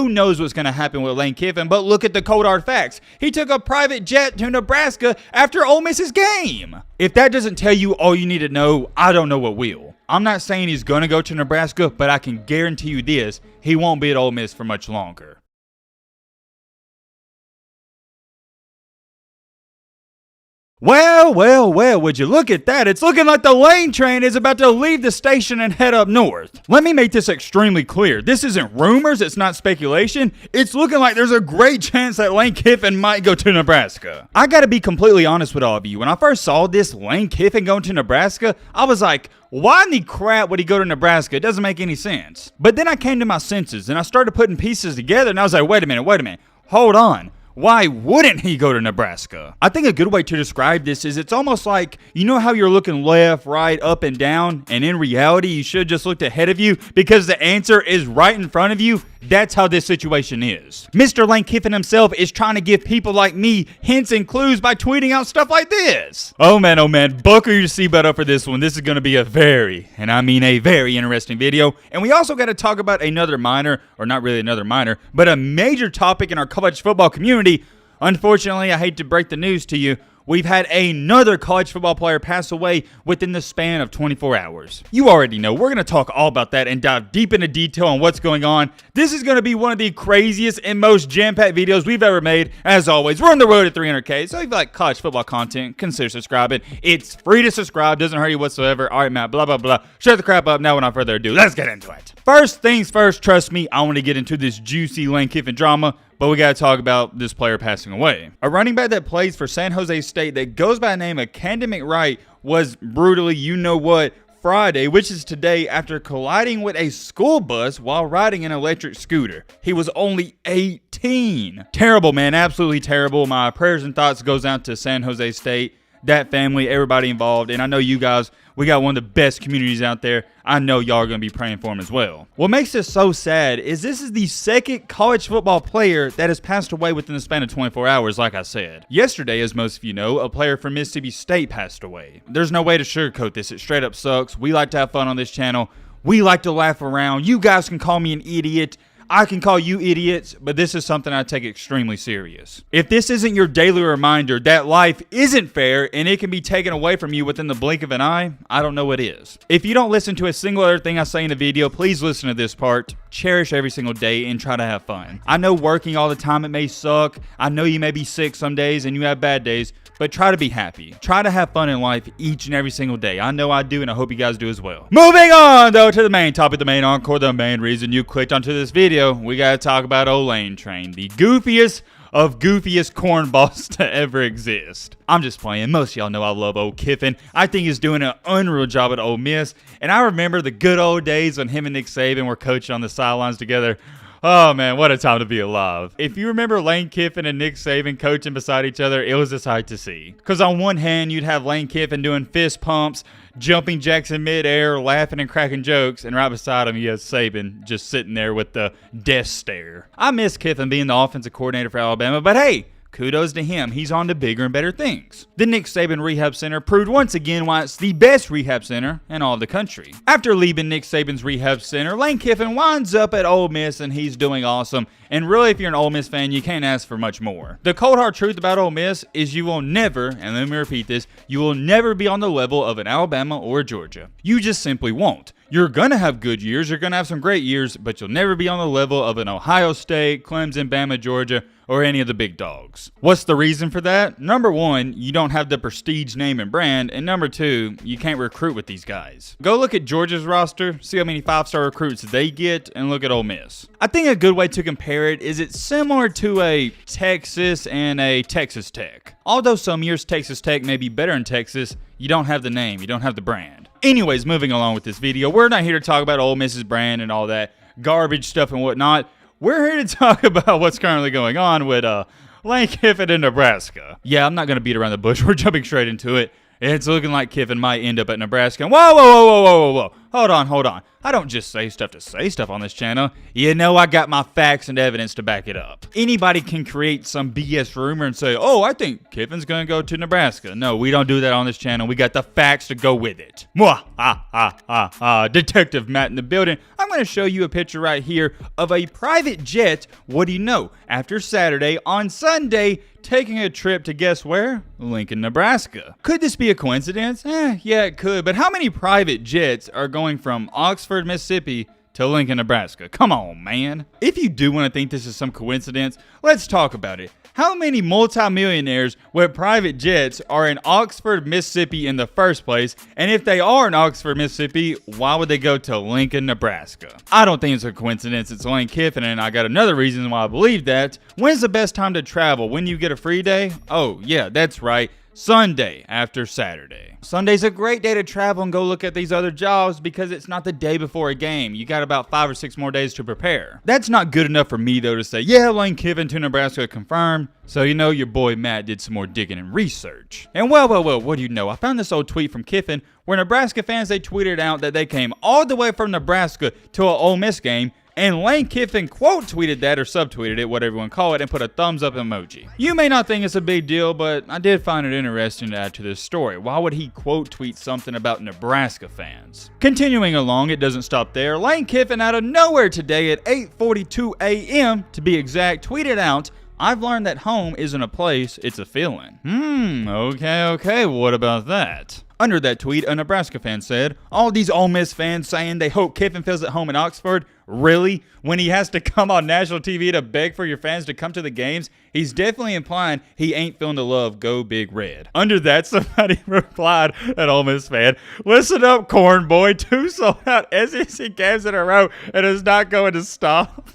who knows what's going to happen with Lane Kiffin, but look at the cold hard facts. He took a private jet to Nebraska after Ole Miss's game. If that doesn't tell you all you need to know, I don't know what will. I'm not saying he's going to go to Nebraska, but I can guarantee you this, he won't be at Ole Miss for much longer. Well, would you look at that? It's looking like the Lane train is about to leave the station and head up north. Let me make this extremely clear. This isn't rumors, it's not speculation. It's looking like there's a great chance that Lane Kiffin might go to Nebraska. I gotta be completely honest with all of you. When I first saw this Lane Kiffin going to Nebraska, I was like, why in the crap would he go to Nebraska? It doesn't make any sense. But then I came to my senses and I started putting pieces together and I was like, wait a minute, hold on. Why wouldn't he go to Nebraska? I think a good way to describe this is it's almost like, you know how you're looking left, right, up, and down, and in reality, you should have just looked ahead of you because the answer is right in front of you? That's how this situation is. Mr. Lane Kiffin himself is trying to give people like me hints and clues by tweeting out stuff like this. Oh man, buckle your seatbelt up for this one. This is going to be a very, and I mean a very interesting video. And we also got to talk about another minor, or not really another minor, but a major topic in our college football community. Unfortunately, I hate to break the news to you, we've had another college football player pass away within the span of 24 hours. You already know, we're going to talk all about that and dive deep into detail on what's going on. This is going to be one of the craziest and most jam-packed videos we've ever made. As always, we're on the road to 300K, so if you like college football content, consider subscribing. It's free to subscribe, doesn't hurt you whatsoever. All right, Matt, blah, blah, blah. Shut the crap up now. Without further ado, let's get into it. First things first, trust me, I want to get into this juicy Lane Kiffin drama. But we got to talk about this player passing away. A running back that plays for San Jose State that goes by the name of Camden McWright was brutally, Friday, which is today, after colliding with a school bus while riding an electric scooter. He was only 18. Terrible, man. Absolutely terrible. My prayers and thoughts goes out to San Jose State, that family, everybody involved. And I know you guys, we got one of the best communities out there. I know y'all are going to be praying for him as well. What makes this so sad is this is the second college football player that has passed away within the span of 24 hours, like I said. Yesterday, as most of you know, a player from Mississippi State passed away. There's no way to sugarcoat this. It straight up sucks. We like to have fun on this channel. We like to laugh around. You guys can call me an idiot. I can call you idiots, but this is something I take extremely serious. If this isn't your daily reminder that life isn't fair and it can be taken away from you within the blink of an eye, I don't know what is. If you don't listen to a single other thing I say in the video, please listen to this part. Cherish every single day and try to have fun. I know working all the time, it may suck. I know you may be sick some days and you have bad days, but try to be happy. Try to have fun in life each and every single day. I know I do, and I hope you guys do as well. Moving on, though, to the main topic, the main encore, the main reason you clicked onto this video. We got to talk about old Lane Train, the goofiest of goofiest cornballs to ever exist. I'm just playing. Most of y'all know I love old Kiffin. I think he's doing an unreal job at Ole Miss, and I remember the good old days when him and Nick Saban were coaching on the sidelines together. Oh, man, what a time to be alive. If you remember Lane Kiffin and Nick Saban coaching beside each other, it was a sight to see. Because on one hand, you'd have Lane Kiffin doing fist pumps, jumping jacks in midair, laughing and cracking jokes, and right beside him, you have Saban just sitting there with the death stare. I miss Kiffin being the offensive coordinator for Alabama, but hey, kudos to him. He's on to bigger and better things. The Nick Saban Rehab Center proved once again why it's the best rehab center in all of the country. After leaving Nick Saban's Rehab Center, Lane Kiffin winds up at Ole Miss and he's doing awesome. And really, if you're an Ole Miss fan, you can't ask for much more. The cold hard truth about Ole Miss is you will never, and let me repeat this, you will never be on the level of an Alabama or a Georgia. You just simply won't. You're going to have good years, you're going to have some great years, but you'll never be on the level of an Ohio State, Clemson, Bama, Georgia, or any of the big dogs. What's the reason for that? Number one, you don't have the prestige name and brand, and number two, you can't recruit with these guys. Go look at Georgia's roster, see how many 5-star recruits they get, and look at Ole Miss. I think a good way to compare it is it's similar to a Texas and a Texas Tech. Although some years Texas Tech may be better in Texas, you don't have the name, you don't have the brand. Anyways, moving along with this video, we're not here to talk about Ole Miss's brand and all that garbage stuff and whatnot. We're here to talk about what's currently going on with Lane Kiffin in Nebraska. Yeah, I'm not going to beat around the bush. We're jumping straight into it. It's looking like Kiffin might end up at Nebraska. Whoa. Hold on. I don't just say stuff on this channel. You know I got my facts and evidence to back it up. Anybody can create some BS rumor and say, oh, I think Kiffin's gonna go to Nebraska. No, we don't do that on this channel. We got the facts to go with it. Detective Matt in the building. I'm gonna show you a picture right here of a private jet. What do you know? After Saturday, on Sunday, taking a trip to guess where? Lincoln, Nebraska. Could this be a coincidence? Yeah, it could. But how many private jets are going from Oxford, Mississippi to Lincoln, Nebraska? Come on, man. If you do want to think this is some coincidence, let's talk about it. How many multimillionaires with private jets are in Oxford, Mississippi in the first place? And if they are in Oxford, Mississippi, why would they go to Lincoln, Nebraska? I don't think it's a coincidence. It's Lane Kiffin, and I got another reason why I believe that. When's the best time to travel? When you get a free day? Oh, yeah, that's right. Sunday after Saturday. Sunday's a great day to travel and go look at these other jobs because it's not the day before a game. You got about 5 or 6 more days to prepare. That's not good enough for me though to say, yeah, Lane Kiffin to Nebraska confirmed. So you know your boy Matt did some more digging and research. And well, what do you know? I found this old tweet from Kiffin where Nebraska fans, they tweeted out that they came all the way from Nebraska to an Ole Miss game. And Lane Kiffin quote tweeted that or subtweeted it, whatever you want to call it, and put a thumbs up emoji. You may not think it's a big deal, but I did find it interesting to add to this story. Why would he quote tweet something about Nebraska fans? Continuing along, it doesn't stop there. Lane Kiffin out of nowhere today at 8:42 a.m. to be exact, tweeted out, I've learned that home isn't a place, it's a feeling. Okay, what about that? Under that tweet, a Nebraska fan said, all these Ole Miss fans saying they hope Kiffin feels at home in Oxford? Really? When he has to come on national TV to beg for your fans to come to the games? He's definitely implying he ain't feeling the love, go Big Red. Under that, somebody replied, an Ole Miss fan, listen up, corn boy, 2 sold out SEC games in a row and is not going to stop.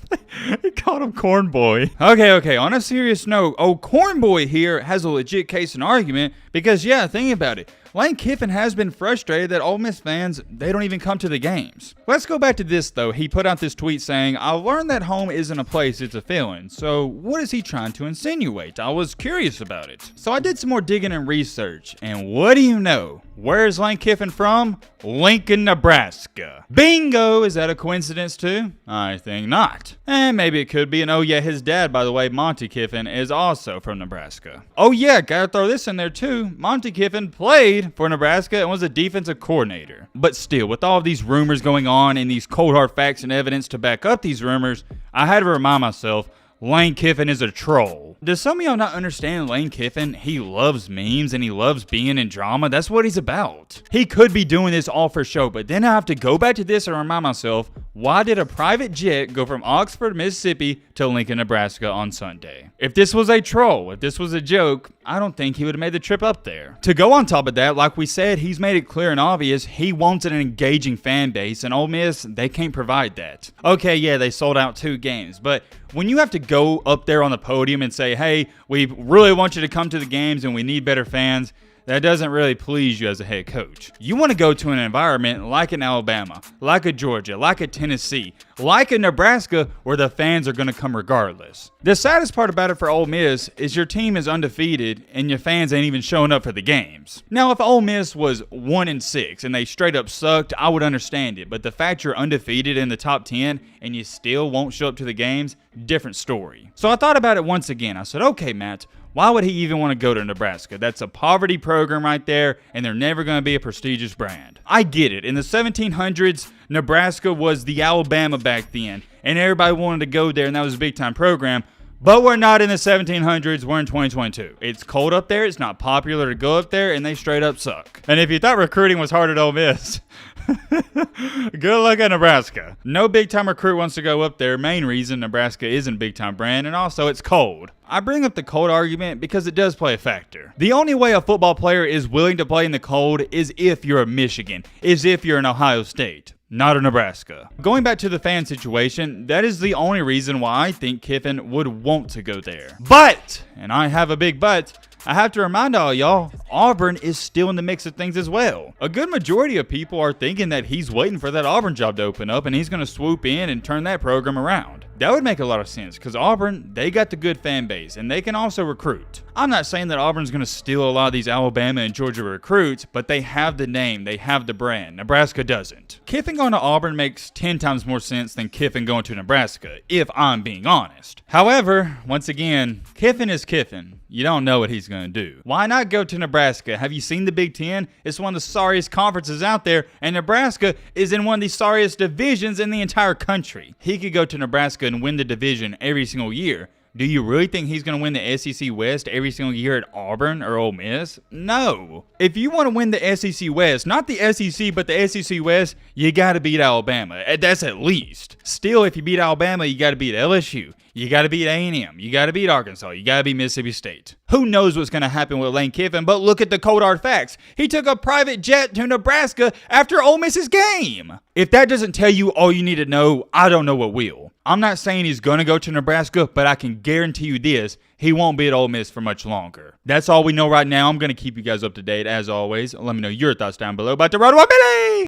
He called him corn boy. Okay, on a serious note, old corn boy here has a legit case and argument because, yeah, think about it. Lane Kiffin has been frustrated that Ole Miss fans, they don't even come to the games. Let's go back to this though. He put out this tweet saying, I learned that home isn't a place, it's a feeling. So what is he trying to insinuate? I was curious about it. So I did some more digging and research. And what do you know? Where's Lane Kiffin from? Lincoln, Nebraska. Bingo! Is that a coincidence too? I think not. And maybe it could be. And oh yeah, his dad, by the way, Monty Kiffin, is also from Nebraska. Oh yeah, gotta throw this in there too. Monty Kiffin played for Nebraska and was a defensive coordinator. But still, with all of these rumors going on and these cold hard facts and evidence to back up these rumors, I had to remind myself, Lane Kiffin is a troll. Does some of y'all not understand Lane Kiffin? He loves memes and he loves being in drama. That's what he's about. He could be doing this all for show, but then I have to go back to this and remind myself, why did a private jet go from Oxford, Mississippi to Lincoln, Nebraska on Sunday? If this was a troll, if this was a joke, I don't think he would have made the trip up there. To go on top of that, like we said, he's made it clear and obvious he wants an engaging fan base, and Ole Miss, they can't provide that. Okay, yeah, they sold out 2 games, but when you have to go up there on the podium and say, hey, we really want you to come to the games and we need better fans, that doesn't really please you as a head coach. You want to go to an environment like an Alabama, like a Georgia, like a Tennessee, like a Nebraska, where the fans are going to come regardless. The saddest part about it for Ole Miss is your team is undefeated and your fans ain't even showing up for the games. Now, if Ole Miss was 1-6 and they straight up sucked, I would understand it. But the fact you're undefeated in the top 10 and you still won't show up to the games, different story. So I thought about it once again. I said, okay, Matt, why would he even want to go to Nebraska? That's a poverty program right there, and they're never going to be a prestigious brand. I get it. In the 1700s, Nebraska was the Alabama back then, and everybody wanted to go there, and that was a big-time program. But we're not in the 1700s, we're in 2022. It's cold up there, it's not popular to go up there, and they straight up suck. And if you thought recruiting was hard at Ole Miss, good luck at Nebraska. No big-time recruit wants to go up there. Main reason Nebraska isn't a big-time brand, and also it's cold. I bring up the cold argument because it does play a factor. The only way a football player is willing to play in the cold is if you're a Michigan, is if you're an Ohio State. Not a Nebraska. Going back to the fan situation, that is the only reason why I think Kiffin would want to go there. But, and I have a big but, I have to remind all y'all, Auburn is still in the mix of things as well. A good majority of people are thinking that he's waiting for that Auburn job to open up and he's going to swoop in and turn that program around. That would make a lot of sense because Auburn, they got the good fan base and they can also recruit. I'm not saying that Auburn's going to steal a lot of these Alabama and Georgia recruits, but they have the name, they have the brand. Nebraska doesn't. Kiffin going to Auburn makes 10 times more sense than Kiffin going to Nebraska, if I'm being honest. However, once again, Kiffin is Kiffin. You don't know what he's going to do. Why not go to Nebraska? Have you seen the Big Ten? It's one of the sorriest conferences out there, and Nebraska is in one of the sorriest divisions in the entire country. He could go to Nebraska and win the division every single year. Do you really think he's going to win the SEC West every single year at Auburn or Ole Miss? No. If you want to win the SEC West, not the SEC, but the SEC West, you got to beat Alabama. That's at least. Still, if you beat Alabama, you got to beat LSU. You got to beat A&M. You got to beat Arkansas. You got to beat Mississippi State. Who knows what's going to happen with Lane Kiffin, but look at the cold hard facts. He took a private jet to Nebraska after Ole Miss's game. If that doesn't tell you all you need to know, I don't know what will. I'm not saying he's going to go to Nebraska, but I can guarantee you this, he won't be at Ole Miss for much longer. That's all we know right now. I'm going to keep you guys up to date as always. Let me know your thoughts down below about the Road to 1 Billy.